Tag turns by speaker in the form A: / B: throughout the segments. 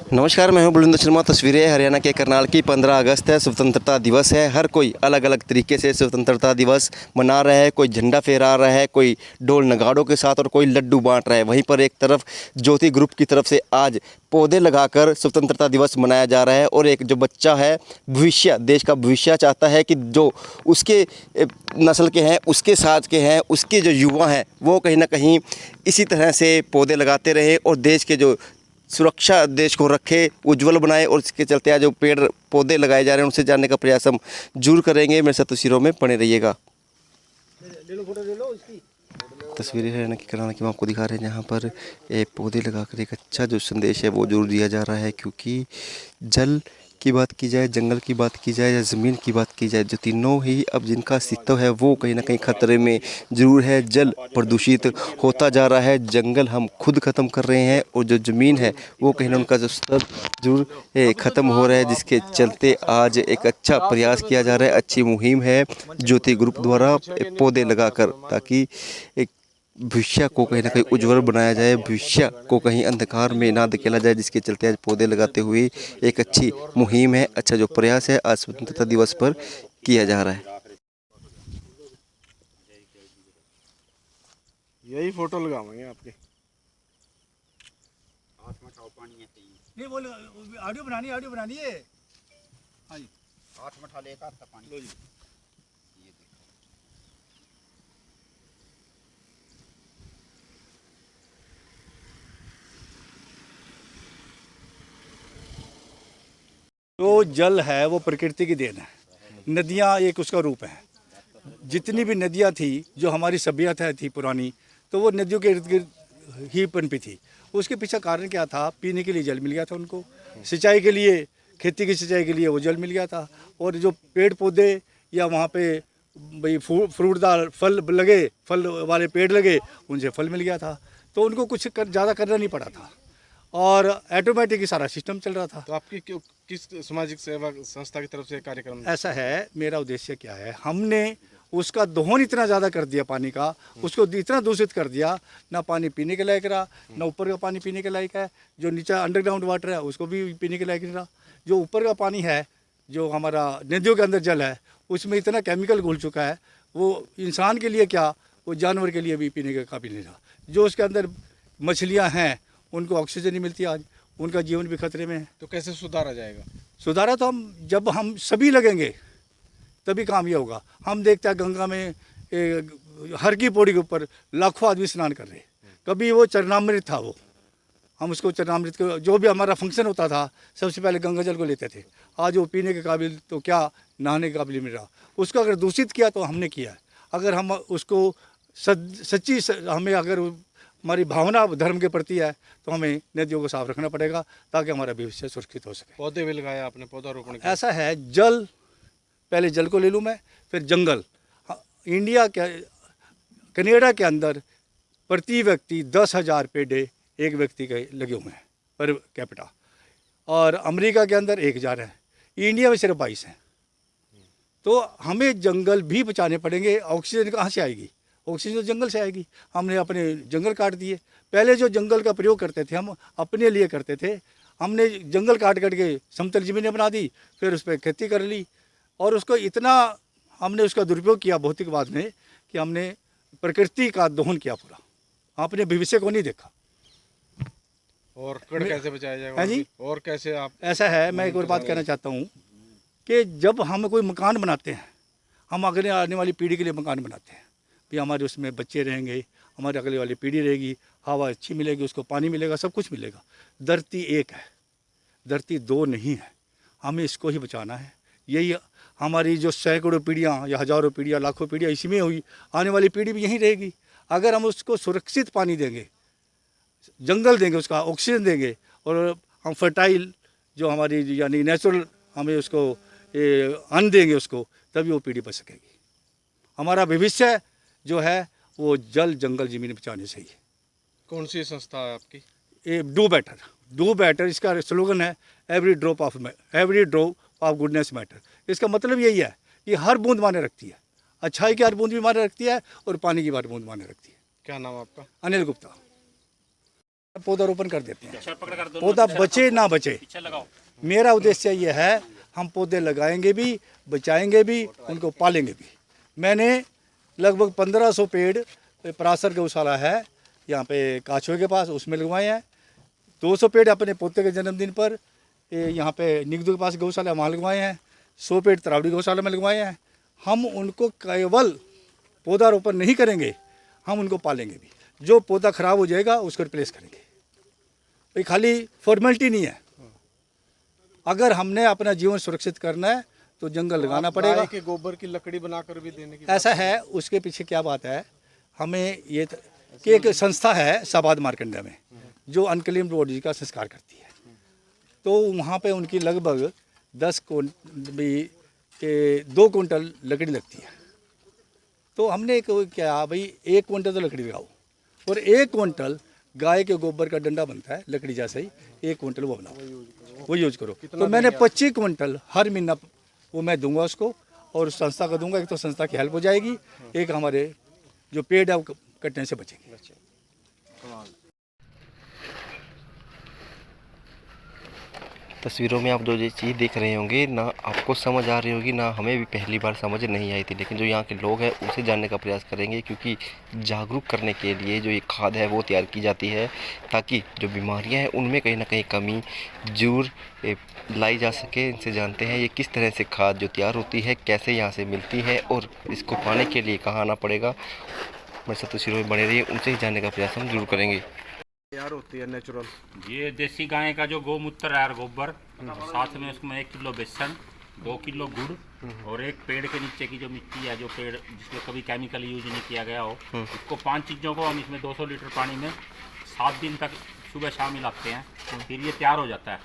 A: नमस्कार, मैं हूं बुलंद शर्मा। तस्वीरें हरियाणा के करनाल की 15 अगस्त है, स्वतंत्रता दिवस है। हर कोई अलग अलग तरीके से स्वतंत्रता दिवस मना रहा है। कोई झंडा फहरा रहा है, कोई ढोल नगाड़ों के साथ और कोई लड्डू बांट रहा है। वहीं पर एक तरफ ज्योति ग्रुप की तरफ से आज पौधे लगाकर स्वतंत्रता दिवस मनाया जा रहा है। और एक जो बच्चा है, भविष्य, देश का भविष्य चाहता है कि जो उसके नस्ल के हैं, उसके साथ के हैं, उसके जो युवा हैं, वो कहीं ना कहीं इसी तरह से पौधे लगाते रहे और देश के जो सुरक्षा, देश को रखे, उज्जवल बनाए। और इसके चलते आज जो पेड़ पौधे लगाए जा रहे हैं उनसे जानने का प्रयास हम जरूर करेंगे। मेरे साथ तस्वीरों में बने रहिएगा। तस्वीरें हरियाणा की करनाल की हम आपको दिखा रहे हैं, जहाँ पर पौधे लगाकर एक अच्छा जो संदेश है वो जरूर दिया जा रहा है। क्योंकि जल की बात की जाए, जंगल की बात की जाए या ज़मीन की बात की जाए, जो तीनों ही अब जिनका अस्तित्व है वो कहीं ना कहीं खतरे में ज़रूर है। जल प्रदूषित होता जा रहा है, जंगल हम खुद ख़त्म कर रहे हैं और जो ज़मीन है वो कहीं ना उनका जो स्तर जरूर ख़त्म हो रहा है। जिसके चलते आज एक अच्छा प्रयास किया जा रहा है, अच्छी मुहिम है ज्योति ग्रुप द्वारा पौधे लगाकर, ताकि एक भविष्य को कहीं ना कहीं उज्जवल बनाया जाए, भविष्य को कहीं अंधकार में ना धकेला जाए। जिसके चलते आज पौधे लगाते हुए एक अच्छी मुहिम है, अच्छा जो प्रयास है आज स्वतंत्रता दिवस पर किया जा रहा है।
B: यही फोटो लगाएंगे आपके।
C: नहीं बोलो, ऑडियो बनानी है। हाँ जी,
D: हाथ में उठा लेगा तब पानी लो जी। ये देखो,
C: जो जल है वो प्रकृति की देन है। नदियाँ एक उसका रूप है। जितनी भी नदियाँ थी, जो हमारी सभ्यता थी पुरानी, तो वो नदियों के इर्द गिर्द ही पनपी थी। उसके पीछे कारण क्या था? पीने के लिए जल मिल गया था उनको, सिंचाई के लिए, खेती की सिंचाई के लिए वो जल मिल गया था। और जो पेड़ पौधे या वहाँ पे भाई फ्रूटदार फल लगे, फल वाले पेड़ लगे, उनसे फल मिल गया था। तो उनको कुछ ज़्यादा करना नहीं पड़ा था और ऑटोमेटिक ही सारा सिस्टम चल रहा था।
B: तो आपकी किस सामाजिक सेवा संस्था की तरफ से कार्यक्रम?
C: ऐसा है, मेरा उद्देश्य क्या है, हमने उसका दोहन इतना ज़्यादा कर दिया पानी का, उसको इतना दूषित कर दिया, ना पानी पीने के लायक रहा, ना ऊपर का पानी पीने के लायक है। जो नीचे अंडरग्राउंड वाटर है उसको भी पीने के लायक नहीं रहा। जो ऊपर का पानी है, जो हमारा नदियों के अंदर जल है, उसमें इतना केमिकल घुल चुका है, वो इंसान के लिए क्या, वो जानवर के लिए भी पीने के काबिल नहीं रहा। जो उसके अंदर मछलियाँ हैं, उनको ऑक्सीजन नहीं मिलती आज, उनका जीवन भी खतरे में है।
B: तो कैसे सुधारा जाएगा?
C: सुधारा तो जब हम सभी लगेंगे तभी काम ये होगा। हम देखते हैं गंगा में हर की पौड़ी के ऊपर लाखों आदमी स्नान कर रहे। कभी वो चरणामृत था, वो हम उसको चरणामृत को, जो भी हमारा फंक्शन होता था, सबसे पहले गंगा जल को लेते थे। आज वो पीने के काबिल तो क्या, नहाने के काबिल मिल रहा। उसको अगर दूषित किया तो हमने किया है। अगर हम उसको सच्ची हमें अगर हमारी भावना धर्म के प्रति है तो हमें नदियों को साफ रखना पड़ेगा, ताकि हमारा भविष्य सुरक्षित हो सके।
B: पौधे भी लगाए आपने, पौधारोपण किया?
C: ऐसा है, जल, पहले जल को ले लूँ मैं, फिर जंगल। इंडिया के, कनाडा के अंदर प्रति व्यक्ति 10,000 पेड़ एक व्यक्ति के लगे हुए हैं पर कैपिटा, और अमेरिका के अंदर 1,000 है, इंडिया में सिर्फ 22 हैं। तो हमें जंगल भी बचाने पड़ेंगे। ऑक्सीजन कहाँ से आएगी? ऑक्सीजन तो जंगल से आएगी। हमने अपने जंगल काट दिए। पहले जो जंगल का प्रयोग करते थे हम अपने लिए करते थे, हमने जंगल काट के समतल ज़मीनें बना दी, फिर उस पर खेती कर ली। और उसको इतना हमने उसका दुरुपयोग किया भौतिकवाद में कि हमने प्रकृति का दोहन किया पूरा, आपने भविष्य को नहीं देखा।
B: और कड़ कैसे बचाया जाएगा?
C: हाँ जी,
B: और कैसे आप?
C: ऐसा है, मैं एक और बात कहना चाहता हूँ कि जब हम कोई मकान बनाते हैं, हम अगले आने वाली पीढ़ी के लिए मकान बनाते हैं, भी हमारे उसमें बच्चे रहेंगे, हमारे अगले वाली पीढ़ी रहेगी, हवा अच्छी मिलेगी, उसको पानी मिलेगा, सब कुछ मिलेगा। धरती एक है, धरती दो नहीं है। हमें इसको ही बचाना है। यही हमारी जो सैकड़ों पीढ़ियाँ या हज़ारों पीढ़ियाँ, लाखों पीढ़ियाँ इसी में हुई, आने वाली पीढ़ी भी यहीं रहेगी। अगर हम उसको सुरक्षित पानी देंगे, जंगल देंगे, उसका ऑक्सीजन देंगे, और हम फर्टाइल जो हमारी यानी नेचुरल हमें उसको अन्न देंगे उसको, तभी वो पीढ़ी बच सकेगी। हमारा भविष्य जो है वो जल, जंगल, ज़मीन बचाने से ही है।
B: कौन सी संस्था है आपकी?
C: ये डू बेटर, इसका स्लोगन है every drop of goodness matter. इसका मतलब यही है कि हर बूंद माने रखती है, अच्छाई की हर बूंद भी माने रखती है और पानी की हर बूंद माने रखती है।
B: क्या नाम आपका?
C: अनिल गुप्ता। पौधारोपण कर देते हैं, पौधा बचे ना बचे। मेरा उद्देश्य ये है, हम पौधे लगाएंगे भी, बचाएंगे भी, उनको पालेंगे भी। मैंने लगभग 1500 पेड़ परासर गौशाला है यहाँ पे काछुए के पास, उसमें लगवाए हैं। 200 पेड़ अपने पोते के जन्मदिन पर यहाँ पे निगदू के पास गौशाला वहाँ लगवाए हैं। 100 पेड़ तरावड़ी गौशाला में लगवाए हैं। हम उनको केवल पौधारोपण नहीं करेंगे, हम उनको पालेंगे भी। जो पौधा खराब हो जाएगा उसको रिप्लेस करेंगे। ये खाली फॉर्मेलिटी नहीं है। अगर हमने अपना जीवन सुरक्षित करना है तो जंगल लगाना पड़ेगा।
B: गाय के गोबर की लकड़ी बनाकर भी देने की
C: ऐसा है, उसके पीछे क्या बात है, हमें ये कि एक संस्था है साबाद मार्कंडा में जो अनक्लेम्ड बॉडी का संस्कार करती है। तो वहाँ पे उनकी लगभग 2 कुंटल लकड़ी लगती है। तो हमने क्या भाई 1 कुंटल तो लकड़ी लगाओ और 1 कुंटल गाय के गोबर का डंडा बनता है लकड़ी जैसा ही, 1 कुंटल वो बनाओ, वो यूज करो। तो मैंने 25 कुंटल हर महीना वो मैं दूंगा उसको, और उस संस्था को दूंगा। एक तो संस्था की हेल्प हो जाएगी, एक हमारे जो पेड़ है वो कटने से बचेंगे।
A: तस्वीरों में आप जो ये चीज़ देख रहे होंगे ना, आपको समझ आ रही होगी ना, हमें भी पहली बार समझ नहीं आई थी, लेकिन जो यहाँ के लोग हैं उसे जानने का प्रयास करेंगे, क्योंकि जागरूक करने के लिए जो ये खाद है वो तैयार की जाती है, ताकि जो बीमारियां हैं उनमें कहीं ना कहीं कमी जरूर लाई जा सके। इनसे जानते हैं ये किस तरह से खाद जो तैयार होती है कैसे यहाँ से मिलती है और इसको पाने के लिए कहाँ आना पड़ेगा। मेरे साथ तस्वीरों में बने रहिए, उनसे ही जानने का प्रयास हम जरूर करेंगे।
B: तैयार होती है नेचुरल।
E: ये देसी गाय का जो गौमूत्र है और गोबर, साथ में उसमें 1 किलो बेसन, 2 किलो गुड़ और एक पेड़ के नीचे की जो मिट्टी है, जो पेड़ जिसमें कभी केमिकल यूज नहीं किया गया हो, इसको 5 चीज़ों को हम इसमें 200 लीटर पानी में 7 दिन तक सुबह शाम मिलाते हैं, फिर ये तैयार हो जाता है।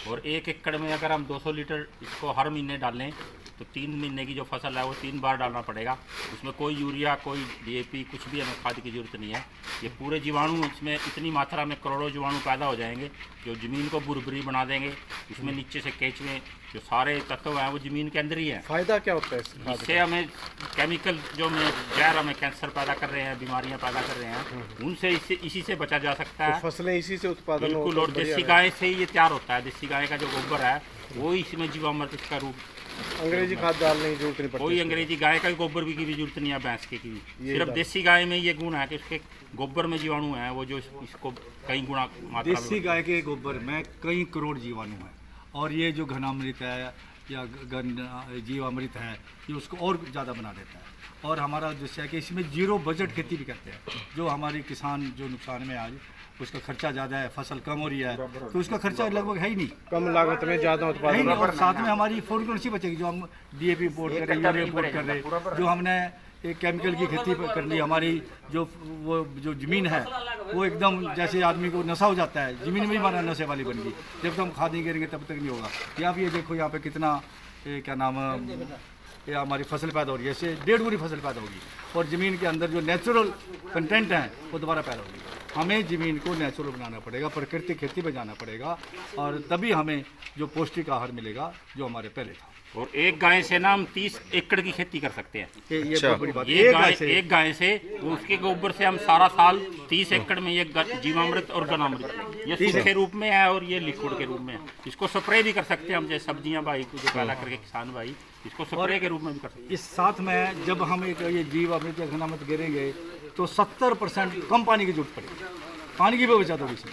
E: और 1 एकड़ में अगर हम 200 लीटर इसको हर महीने डालें तो 3 महीने की जो फसल है वो 3 बार डालना पड़ेगा। उसमें कोई यूरिया, कोई DAP, कुछ भी हमें खाद की ज़रूरत नहीं है। ये पूरे जीवाणु इसमें इतनी मात्रा में करोड़ों जीवाणु पैदा हो जाएंगे जो ज़मीन को बुरबुरी बना देंगे। इसमें नीचे से केंचुए जो सारे तत्व हैं वो ज़मीन के अंदर ही हैं।
B: फायदा क्या होता है इससे?
E: इससे हमें केमिकल जो में जहर हमें कैंसर पैदा कर रहे हैं, बीमारियां पैदा कर रहे हैं, उनसे इसी से बचा जा सकता है।
B: तो फसलें इसी से उत्पादन
E: बिल्कुल। और देसी गाय से ही ये तैयार होता है। देसी गाय का जो गोबर है वो इसमें जीवामृत इसका रूप।
B: अंग्रेजी खाद डालने की जरूरत नहीं पड़ती।
E: कोई अंग्रेजी गाय का गोबर की भी जरूरत नहीं है, भैंस के की भी। सिर्फ देसी गाय में ये गुण है कि उसके गोबर में जीवाणु है वो जो इसको कई गुना मात्रा में।
C: देसी गाय के गोबर में कई करोड़ जीवाणु हैं, और ये जो घनामृत है या जीवामृत है ये उसको और ज़्यादा बना देता है। और हमारा उद्देश्य है कि इसमें 0 बजट खेती भी करते हैं। जो हमारे किसान जो नुकसान में आज उसका खर्चा ज़्यादा है, फसल कम हो रही है, तो उसका खर्चा लगभग है ही नहीं,
B: कम लागत में ज़्यादा
C: है
B: उत्पादन।
C: ही नहीं। और साथ में हमारी फॉर्मुलेशन बचेगी, जो हम DAP इम्पोर्ट कर रहे हैं, यूरिया इम्पोर्ट कर रहे हैं, जो हमने एक केमिकल की खेती कर ली, हमारी जो ज़मीन है वो एकदम जैसे आदमी को नशा हो जाता है, ज़मीन में ही हमारा नशे वाली बन गई। जब तक हम खाद नहीं करेंगे तब तक नहीं होगा। या आप ये देखो यहाँ पे कितना क्या नाम ये हमारी फसल पैदा हो रही है, इससे 1.5 गुनी फसल पैदा होगी, और ज़मीन के अंदर जो नेचुरल कंटेंट है वो दोबारा पैदा होगी। हमें ज़मीन को नेचुरल बनाना पड़ेगा, प्राकृतिक खेती पे जाना पड़ेगा, और तभी हमें जो पौष्टिक आहार मिलेगा जो हमारे पहले था।
E: और एक गाय से ना हम 30 एकड़ की खेती कर सकते हैं।
C: ये बहुत बड़ी बात है।
E: एक गाय से उसके गोबर से हम सारा साल 30 एकड़ में ये जीवामृत और घनामृत ये सूखे रूप में है और ये लिक्विड के रूप में है। इसको स्प्रे भी कर सकते हैं हम, जैसे सब्जियां भाई को जो पैदा करके किसान भाई इसको स्प्रे के रूप में भी कर सकते हैं।
C: इस साथ में जब हम एक ये जीवामृत या घनामृत गिरेंगे तो 70% कम पानी की जरूरत पड़ेगी, पानी की भी बचत होगी इसमें।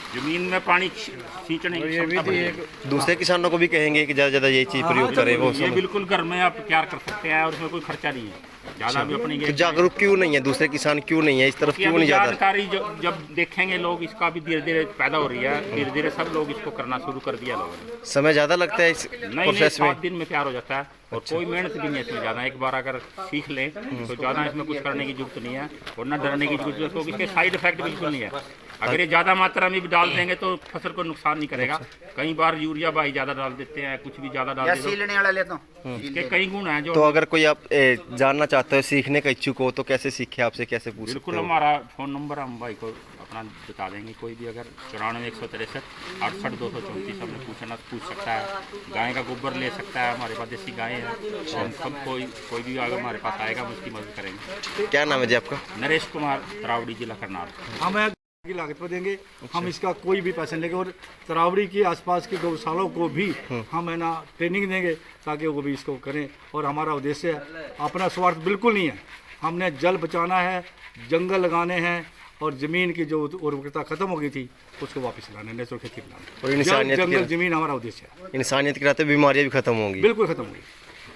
E: जमीन में पानी सींचने की क्षमता बढ़ेगी।
A: दूसरे किसानों को भी कहेंगे कि ज़्यादा ज़्यादा ये चीज़ प्रयोग करें। वो
E: ये बिल्कुल घर में आप तैयार कर सकते हैं और उसमें कोई खर्चा नहीं है ज़्यादा भी अपनी।
A: तो जागरूक क्यों नहीं है दूसरे किसान, क्यों नहीं है इस तरफ, क्यों नहीं ज़्यादा
E: जानकारी जब देखेंगे लोग इसका भी धीरे धीरे पैदा हो रही है, धीरे धीरे सब लोग इसको करना शुरू कर दिया लोगों ने।
A: समय ज़्यादा लगता है इस प्रोसेस में?
E: 7 दिन में तैयार हो जाता है और कोई मेहनत भी नहीं है इसमें ज़्यादा। एक बार अगर सीख लें तो ज़्यादा इसमें कुछ करने की जरूरत नहीं है और ना डरने की जरूरत है, क्योंकि इसके साइड इफेक्ट बिल्कुल नहीं है। अगर ये ज़्यादा मात्रा में भी डाल देंगे तो फसल को नुकसान नहीं करेगा। कई बार यूरिया भाई ज़्यादा डाल देते हैं, कुछ भी ज़्यादा डाल देते हैं, इसके कई गुण हैं जो।
A: तो अगर कोई आप जानना चाहते हो, सीखने का इच्छुक हो, तो कैसे सीखे, आपसे कैसे पूछ सकते
E: बिल्कुल
A: हो?
E: हमारा फ़ोन नंबर हम भाई को अपना बता देंगे। कोई भी अगर 94 163 68 234 हमने पूछ सकता है। गाय का गोबर ले सकता है, हमारे पास देसी गाय है, तो हम सब कोई भी अगर हमारे पास आएगा हम उसकी मदद करेंगे।
A: क्या नाम है जी आपका?
E: नरेश कुमार, तरावड़ी, जिला करनाल।
C: हमें की लागत पर देंगे। हम इसका कोई भी पैसा नहीं लेंगे और तरावड़ी के आसपास के गौशालों को भी हम है ना ट्रेनिंग देंगे ताकि वो भी इसको करें। और हमारा उद्देश्य है, अपना स्वार्थ बिल्कुल नहीं है, हमने जल बचाना है, जंगल लगाने हैं और ज़मीन की जो उर्वरता खत्म हो गई थी उसको वापस लाना है, नेचुरल खेती
A: और
C: लाना।
A: इंसानियत
C: जंगल
A: के
C: ज़मीन हमारा उद्देश्य है।
A: इंसानियत के नाते बीमारियां भी खत्म होंगी।
C: बिल्कुल खत्म होगी।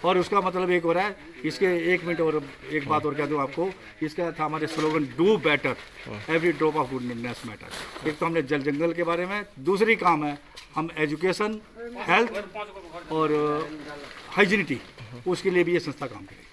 C: और उसका मतलब एक हो रहा है, इसके 1 मिनट और एक बात और कह दूं आपको, इसका था हमारे slogan do better, every drop of goodness matter. एक तो हमने जल जंगल के बारे में, दूसरी काम है हम एजुकेशन, हेल्थ और हाइजीनिटी, उसके लिए भी ये संस्था काम करेगी।